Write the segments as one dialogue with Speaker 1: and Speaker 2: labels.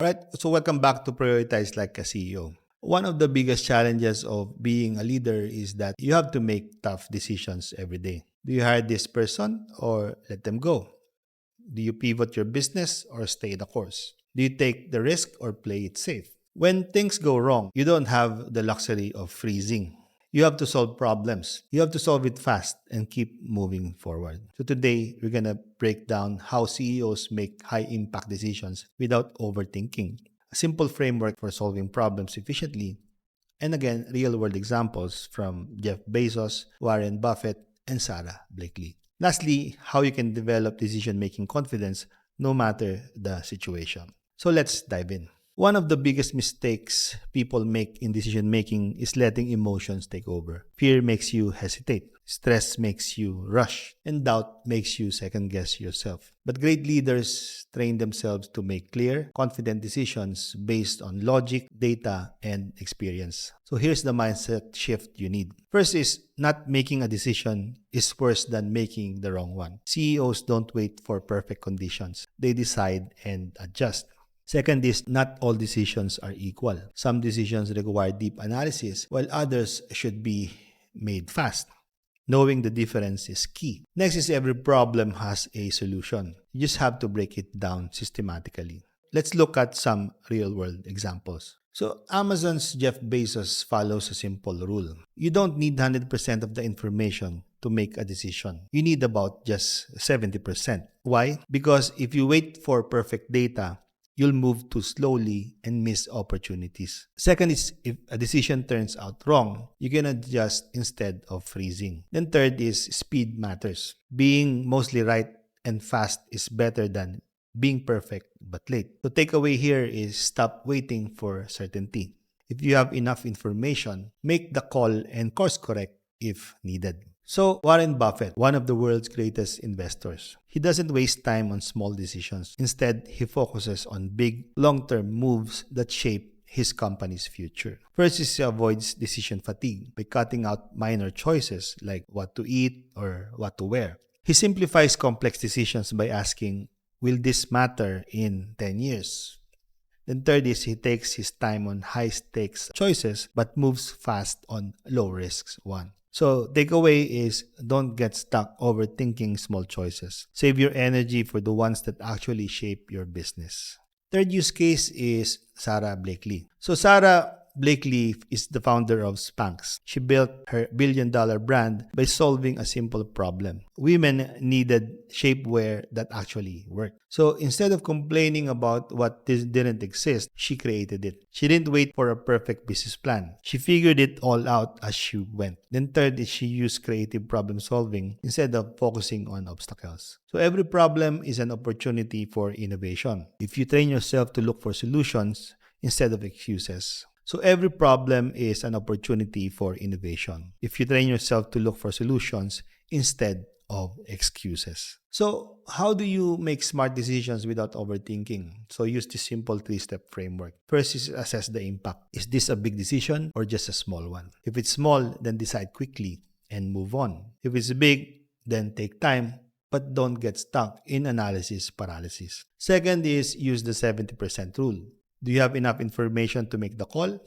Speaker 1: Alright, so welcome back to Prioritize Like a CEO. One of the biggest challenges of being a leader is that you have to make tough decisions every day. Do you hire this person or let them go? Do you pivot your business or stay the course? Do you take the risk or play it safe? When things go wrong, you don't have the luxury of freezing. You have to solve problems. You have to solve it fast and keep moving forward. So today, we're going to break down how CEOs make high impact decisions without overthinking. A simple framework for solving problems efficiently. And again, real world examples from Jeff Bezos, Warren Buffett, and Sarah Blakely. Lastly, how you can develop decision making confidence no matter the situation. So let's dive in. One of the biggest mistakes people make in decision making is letting emotions take over. Fear makes you hesitate, stress makes you rush, and doubt makes you second guess yourself. But great leaders train themselves to make clear, confident decisions based on logic, data, and experience. So here's the mindset shift you need. First is not making a decision is worse than making the wrong one. CEOs don't wait for perfect conditions. They decide and adjust. Second is not all decisions are equal. Some decisions require deep analysis while others should be made fast. Knowing the difference is key. Next is every problem has a solution. You just have to break it down systematically. Let's look at some real-world examples. So Amazon's Jeff Bezos follows a simple rule. You don't need 100% of the information to make a decision. You need about just 70%. Why? Because if you wait for perfect data, you'll move too slowly and miss opportunities. Second is if a decision turns out wrong, you can adjust instead of freezing. Then third is speed matters. Being mostly right and fast is better than being perfect but late. The takeaway here is stop waiting for certainty. If you have enough information, make the call and course correct if needed. So, Warren Buffett, one of the world's greatest investors, he doesn't waste time on small decisions. Instead, he focuses on big, long-term moves that shape his company's future. First is he avoids decision fatigue by cutting out minor choices like what to eat or what to wear. He simplifies complex decisions by asking, will this matter in 10 years? Then third is he takes his time on high-stakes choices but moves fast on low-risks one. So, takeaway is don't get stuck overthinking small choices. Save your energy for the ones that actually shape your business. Third use case is Sarah Blakely. So, Sarah Blakely is the founder of Spanx. She built her billion-dollar brand by solving a simple problem. Women needed shapewear that actually worked. So instead of complaining about what didn't exist, she created it. She didn't wait for a perfect business plan. She figured it all out as she went. Then third is she used creative problem solving instead of focusing on obstacles. So every problem is an opportunity for innovation. If you train yourself to look for solutions instead of excuses. So every problem is an opportunity for innovation. If you train yourself to look for solutions instead of excuses. So how do you make smart decisions without overthinking? So use this simple three-step framework. First is assess the impact. Is this a big decision or just a small one? If it's small, then decide quickly and move on. If it's big, then take time, but don't get stuck in analysis paralysis. Second is use the 70% rule. Do you have enough information to make the call?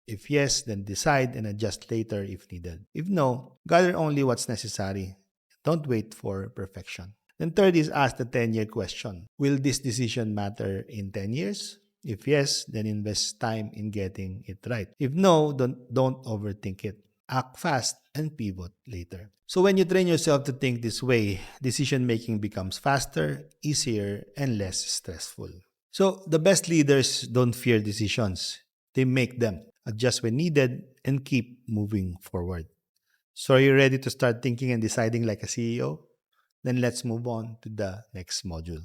Speaker 1: If yes, then decide and adjust later if needed. If no, gather only what's necessary. Don't wait for perfection. Then third is ask the 10-year question. Will this decision matter in 10 years? If yes, then invest time in getting it right. If no, don't overthink it. Act fast and pivot later. So when you train yourself to think this way, decision making becomes faster, easier, and less stressful. So the best leaders don't fear decisions. They make them, adjust when needed, and keep moving forward. So are you ready to start thinking and deciding like a CEO? Then let's move on to the next module.